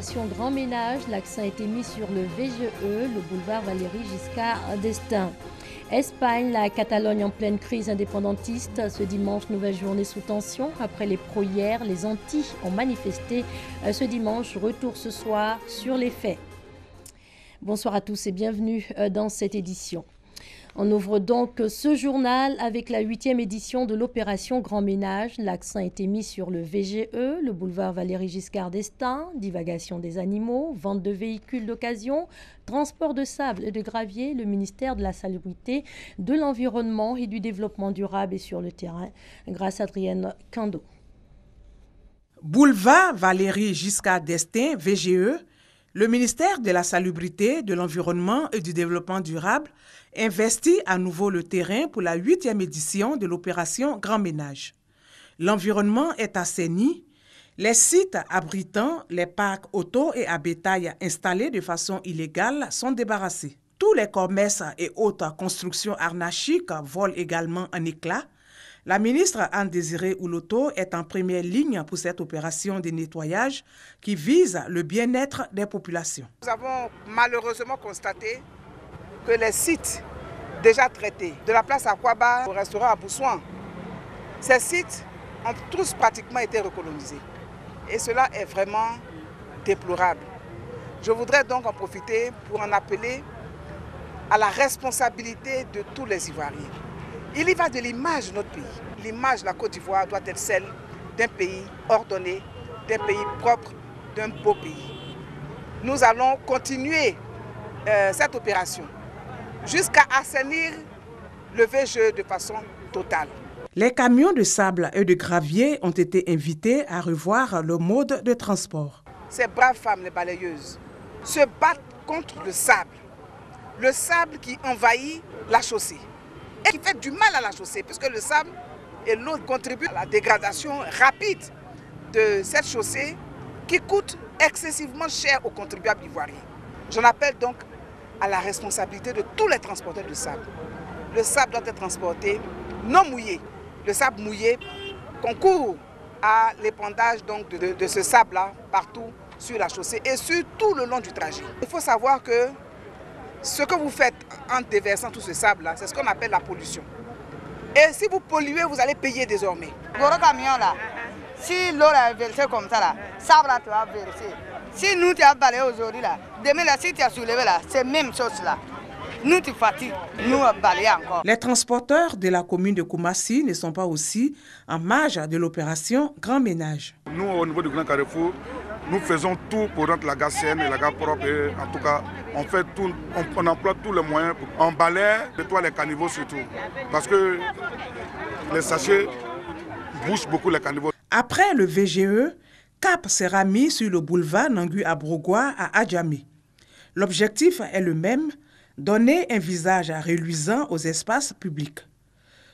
opération Grand Ménage, l'accent a été mis sur le VGE, le boulevard Valéry Giscard d'Estaing. Espagne, la Catalogne en pleine crise indépendantiste. Ce dimanche, nouvelle journée sous tension. Après les pros hier, les antis ont manifesté ce dimanche. Retour ce soir sur les faits. Bonsoir à tous et bienvenue dans cette édition. On ouvre donc ce journal avec la 8e édition de l'opération Grand Ménage. L'accent a été mis sur le VGE, le boulevard Valéry Giscard d'Estaing, divagation des animaux, vente de véhicules d'occasion, transport de sable et de gravier. Le ministère de la Salubrité, de l'Environnement et du Développement durable est sur le terrain, grâce à Adrienne Kando. Boulevard Valéry Giscard d'Estaing, VGE, le ministère de la Salubrité, de l'Environnement et du Développement durable investit à nouveau le terrain pour la 8e édition de l'opération Grand Ménage. L'environnement est assaini, les sites abritant les parcs auto et à bétail installés de façon illégale sont débarrassés. Tous les commerces et autres constructions anarchiques volent également en éclats. La ministre Anne-Désirée Ouloto est en première ligne pour cette opération de nettoyage qui vise le bien-être des populations. Nous avons malheureusement constaté que les sites déjà traités, de la place Aquaba au restaurant à Boussouan, ces sites ont tous pratiquement été recolonisés. Et cela est vraiment déplorable. Je voudrais donc en profiter pour en appeler à la responsabilité de tous les Ivoiriens. Il y va de l'image de notre pays. L'image de la Côte d'Ivoire doit être celle d'un pays ordonné, d'un pays propre, d'un beau pays. Nous allons continuer cette opération jusqu'à assainir le VGE de façon totale. Les camions de sable et de gravier ont été invités à revoir le mode de transport. Ces braves femmes, les balayeuses, se battent contre le sable qui envahit la chaussée et qui fait du mal à la chaussée, puisque le sable et l'eau contribuent à la dégradation rapide de cette chaussée qui coûte excessivement cher aux contribuables ivoiriens. J'en appelle donc à la responsabilité de tous les transporteurs de sable. Le sable doit être transporté non mouillé. Le sable mouillé concourt à l'épandage de ce sable-là partout sur la chaussée et sur tout le long du trajet. Il faut savoir que ce que vous faites en déversant tout ce sable-là, c'est ce qu'on appelle la pollution. Et si vous polluez, vous allez payer désormais. Gros camion là, si l'eau est versée comme ça là, sable là tu as versé. Si nous tu as balayé aujourd'hui là, demain là si tu as soulevé là, c'est même chose là. Nous tu fatigues, nous balayons encore. Les transporteurs de la commune de Koumassi ne sont pas aussi en marge de l'opération Grand Ménage. Nous au niveau du Grand Carrefour, nous faisons tout pour rendre la gare saine et la gare propre. Et en tout cas, on fait tout, on emploie tous les moyens. On balaye, nettoie les caniveaux surtout. Parce que les sachets bouchent beaucoup les caniveaux. Après le VGE, cap sera mis sur le boulevard Nangui-Abrogwa à Adjamé. L'objectif est le même, donner un visage reluisant aux espaces publics.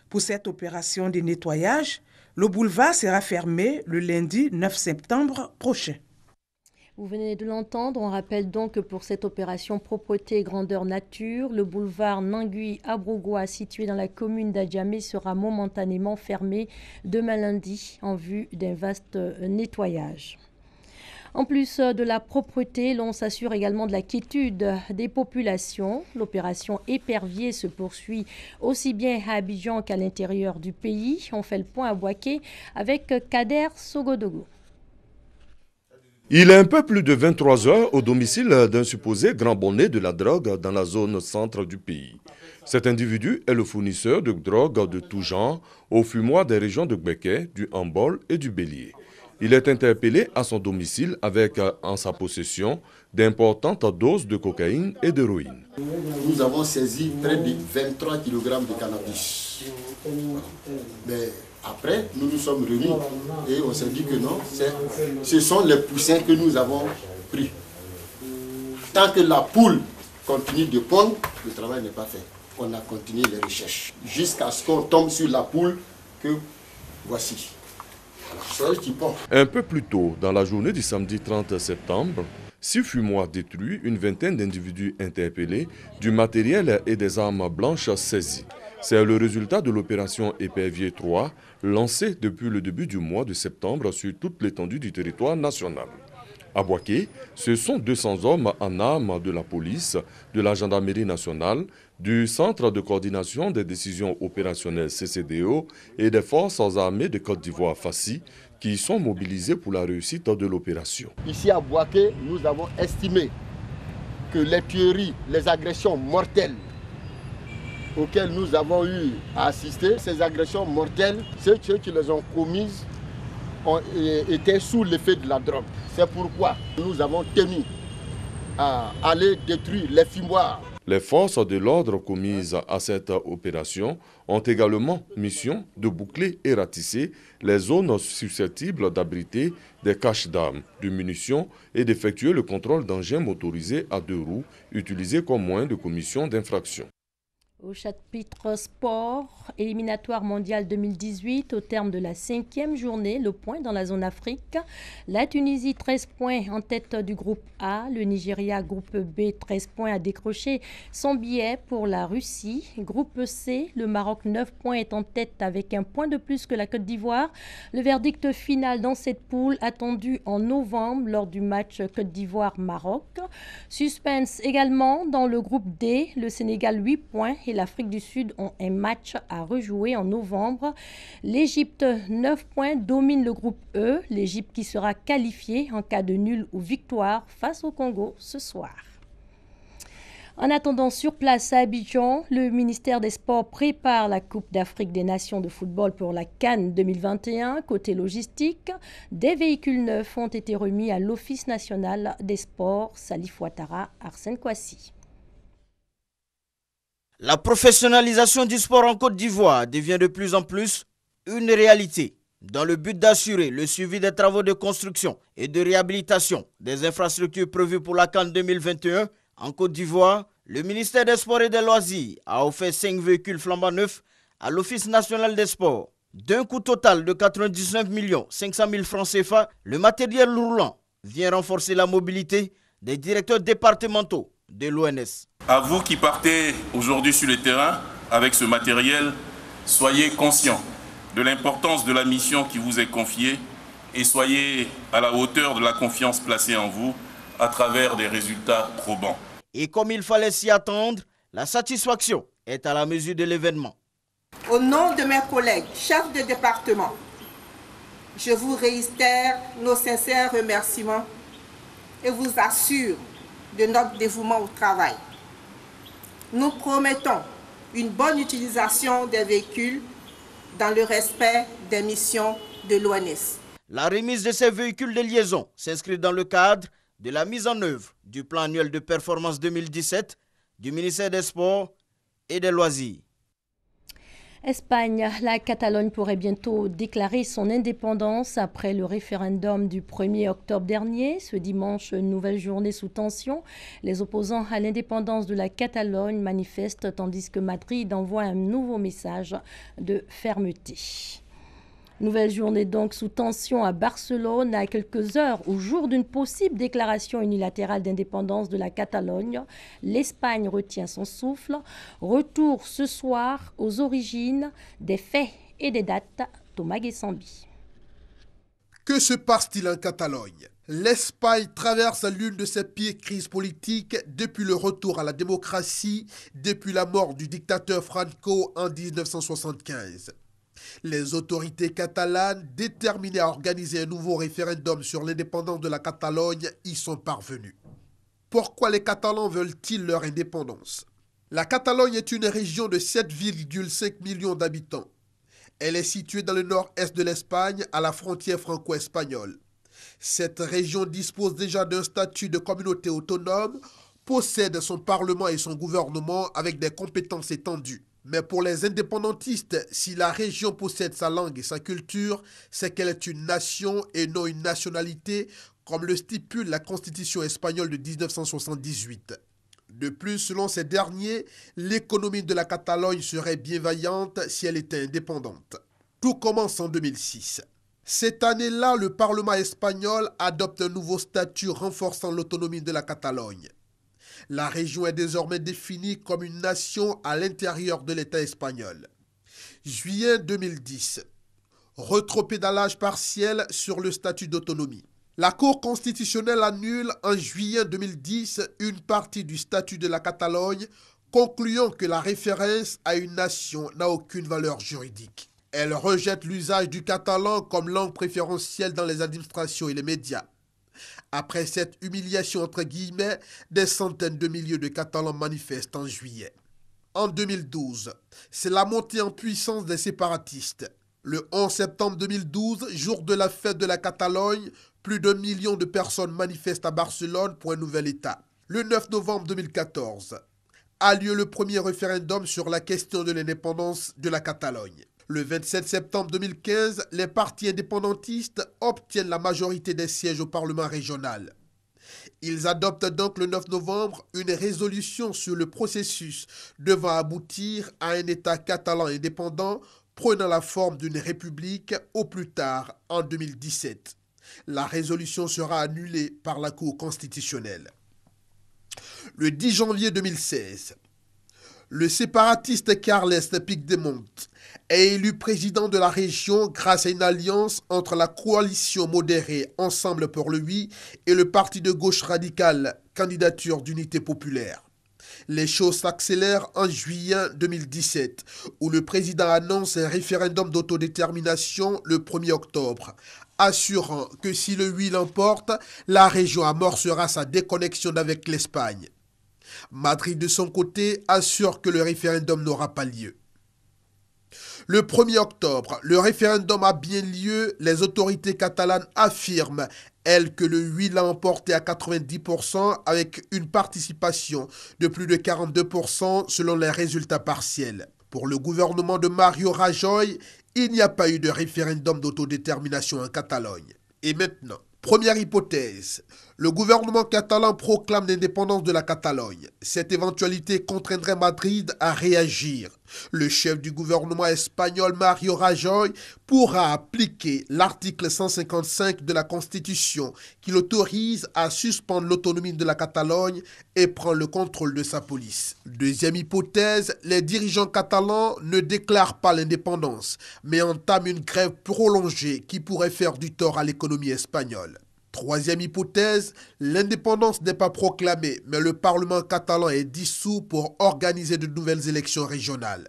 Pour cette opération de nettoyage, le boulevard sera fermé le lundi 9 septembre prochain. Vous venez de l'entendre, on rappelle donc que pour cette opération propreté et grandeur nature, le boulevard Nangui-Abrogwa situé dans la commune d'Adjamé sera momentanément fermé demain lundi en vue d'un vaste nettoyage. En plus de la propreté, l'on s'assure également de la quiétude des populations. L'opération Épervier se poursuit aussi bien à Abidjan qu'à l'intérieur du pays. On fait le point à Bouaké avec Kader Sogodogo. Il est un peu plus de 23 heures au domicile d'un supposé grand bonnet de la drogue dans la zone centre du pays. Cet individu est le fournisseur de drogue de tout genre aux fumoirs des régions de Gbeke, du Hambol et du Bélier. Il est interpellé à son domicile avec en sa possession d'importantes doses de cocaïne et d'héroïne. Nous avons saisi près de 23 kg de cannabis. Mais après, nous nous sommes réunis et on s'est dit que non, ce sont les poussins que nous avons pris. Tant que la poule continue de pondre, le travail n'est pas fait. On a continué les recherches jusqu'à ce qu'on tombe sur la poule que voici. Un peu plus tôt, dans la journée du samedi 30 septembre, 6 fumoirs détruits, une vingtaine d'individus interpellés, du matériel et des armes blanches saisies. C'est le résultat de l'opération Épervier 3, lancée depuis le début du mois de septembre sur toute l'étendue du territoire national. À Boaké, ce sont 200 hommes en armes de la police, de la gendarmerie nationale, du Centre de coordination des décisions opérationnelles CCDO et des forces armées de Côte d'Ivoire FACI qui sont mobilisés pour la réussite de l'opération. Ici à Boaké, nous avons estimé que les tueries, les agressions mortelles auxquelles nous avons eu à assister, ces agressions mortelles, ceux qui les ont commises étaient sous l'effet de la drogue. C'est pourquoi nous avons tenu à aller détruire les fumoirs. Les forces de l'ordre commises à cette opération ont également mission de boucler et ratisser les zones susceptibles d'abriter des caches d'armes, de munitions et d'effectuer le contrôle d'engins motorisés à 2 roues utilisés comme moyen de commission d'infraction. Au chapitre sport, éliminatoire mondial 2018, au terme de la 5e journée, le point dans la zone Afrique. La Tunisie, 13 points en tête du groupe A. Le Nigeria, groupe B, 13 points, a décroché son billet pour la Russie. Groupe C, le Maroc, 9 points, est en tête avec un point de plus que la Côte d'Ivoire. Le verdict final dans cette poule attendu en novembre lors du match Côte d'Ivoire-Maroc. Suspense également dans le groupe D, le Sénégal, 8 points et l'Afrique du Sud ont un match à rejouer en novembre. L'Égypte, 9 points, domine le groupe E. L'Égypte qui sera qualifiée en cas de nul ou victoire face au Congo ce soir. En attendant, sur place à Abidjan, le ministère des Sports prépare la Coupe d'Afrique des Nations de football pour la CAN 2021. Côté logistique, des véhicules neufs ont été remis à l'Office national des sports. Salif Ouattara, Arsène Kouassi. La professionnalisation du sport en Côte d'Ivoire devient de plus en plus une réalité. Dans le but d'assurer le suivi des travaux de construction et de réhabilitation des infrastructures prévues pour la CAN 2021, en Côte d'Ivoire, le ministère des Sports et des Loisirs a offert 5 véhicules flambant neufs à l'Office national des sports. D'un coût total de 99 500 000 francs CFA, le matériel roulant vient renforcer la mobilité des directeurs départementaux de l'ONS. À vous qui partez aujourd'hui sur le terrain avec ce matériel, soyez conscients de l'importance de la mission qui vous est confiée et soyez à la hauteur de la confiance placée en vous à travers des résultats probants. Et comme il fallait s'y attendre, la satisfaction est à la mesure de l'événement. Au nom de mes collègues chefs de département, je vous réitère nos sincères remerciements et vous assure de notre dévouement au travail. Nous promettons une bonne utilisation des véhicules dans le respect des missions de l'ONS. La remise de ces véhicules de liaison s'inscrit dans le cadre de la mise en œuvre du plan annuel de performance 2017 du ministère des Sports et des Loisirs. Espagne, la Catalogne pourrait bientôt déclarer son indépendance après le référendum du 1er octobre dernier. Ce dimanche, une nouvelle journée sous tension. Les opposants à l'indépendance de la Catalogne manifestent tandis que Madrid envoie un nouveau message de fermeté. Nouvelle journée donc sous tension à Barcelone, à quelques heures au jour d'une possible déclaration unilatérale d'indépendance de la Catalogne. L'Espagne retient son souffle. Retour ce soir aux origines des faits et des dates. Thomas Guessambi. Que se passe-t-il en Catalogne? L'Espagne traverse l'une de ses pires crises politiques depuis le retour à la démocratie, depuis la mort du dictateur Franco en 1975. Les autorités catalanes, déterminées à organiser un nouveau référendum sur l'indépendance de la Catalogne, y sont parvenues. Pourquoi les Catalans veulent-ils leur indépendance? La Catalogne est une région de 7,5 millions d'habitants. Elle est située dans le nord-est de l'Espagne, à la frontière franco-espagnole. Cette région dispose déjà d'un statut de communauté autonome, possède son parlement et son gouvernement avec des compétences étendues. Mais pour les indépendantistes, si la région possède sa langue et sa culture, c'est qu'elle est une nation et non une nationalité, comme le stipule la Constitution espagnole de 1978. De plus, selon ces derniers, l'économie de la Catalogne serait bienveillante si elle était indépendante. Tout commence en 2006. Cette année-là, le Parlement espagnol adopte un nouveau statut renforçant l'autonomie de la Catalogne. La région est désormais définie comme une nation à l'intérieur de l'État espagnol. Juillet 2010. Rétropédalage partiel sur le statut d'autonomie. La Cour constitutionnelle annule en juillet 2010 une partie du statut de la Catalogne, concluant que la référence à une nation n'a aucune valeur juridique. Elle rejette l'usage du catalan comme langue préférentielle dans les administrations et les médias. Après cette humiliation entre guillemets, des centaines de milliers de Catalans manifestent en juillet. En 2012, c'est la montée en puissance des séparatistes. Le 11 septembre 2012, jour de la fête de la Catalogne, plus d'1 million de personnes manifestent à Barcelone pour un nouvel État. Le 9 novembre 2014, a lieu le premier référendum sur la question de l'indépendance de la Catalogne. Le 27 septembre 2015, les partis indépendantistes obtiennent la majorité des sièges au Parlement régional. Ils adoptent donc le 9 novembre une résolution sur le processus devant aboutir à un État catalan indépendant prenant la forme d'une république au plus tard en 2017. La résolution sera annulée par la Cour constitutionnelle. Le 10 janvier 2016, le séparatiste Carles Puigdemont est élu président de la région grâce à une alliance entre la coalition modérée Ensemble pour le Oui et le parti de gauche radical Candidature d'unité populaire. Les choses s'accélèrent en juillet 2017, où le président annonce un référendum d'autodétermination le 1er octobre, assurant que si le oui l'emporte, la région amorcera sa déconnexion avec l'Espagne. Madrid, de son côté, assure que le référendum n'aura pas lieu. Le 1er octobre, le référendum a bien lieu. Les autorités catalanes affirment, elles, que le oui l'a emporté à 90% avec une participation de plus de 42% selon les résultats partiels. Pour le gouvernement de Mario Rajoy, il n'y a pas eu de référendum d'autodétermination en Catalogne. Et maintenant, première hypothèse, le gouvernement catalan proclame l'indépendance de la Catalogne. Cette éventualité contraindrait Madrid à réagir. Le chef du gouvernement espagnol Mario Rajoy pourra appliquer l'article 155 de la Constitution qui l'autorise à suspendre l'autonomie de la Catalogne et prendre le contrôle de sa police. Deuxième hypothèse, les dirigeants catalans ne déclarent pas l'indépendance, mais entament une grève prolongée qui pourrait faire du tort à l'économie espagnole. Troisième hypothèse, l'indépendance n'est pas proclamée, mais le Parlement catalan est dissous pour organiser de nouvelles élections régionales.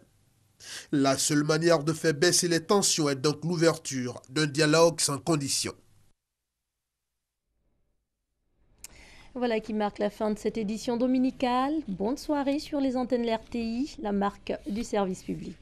La seule manière de faire baisser les tensions est donc l'ouverture d'un dialogue sans condition. Voilà qui marque la fin de cette édition dominicale. Bonne soirée sur les antennes de l'RTI, la marque du service public.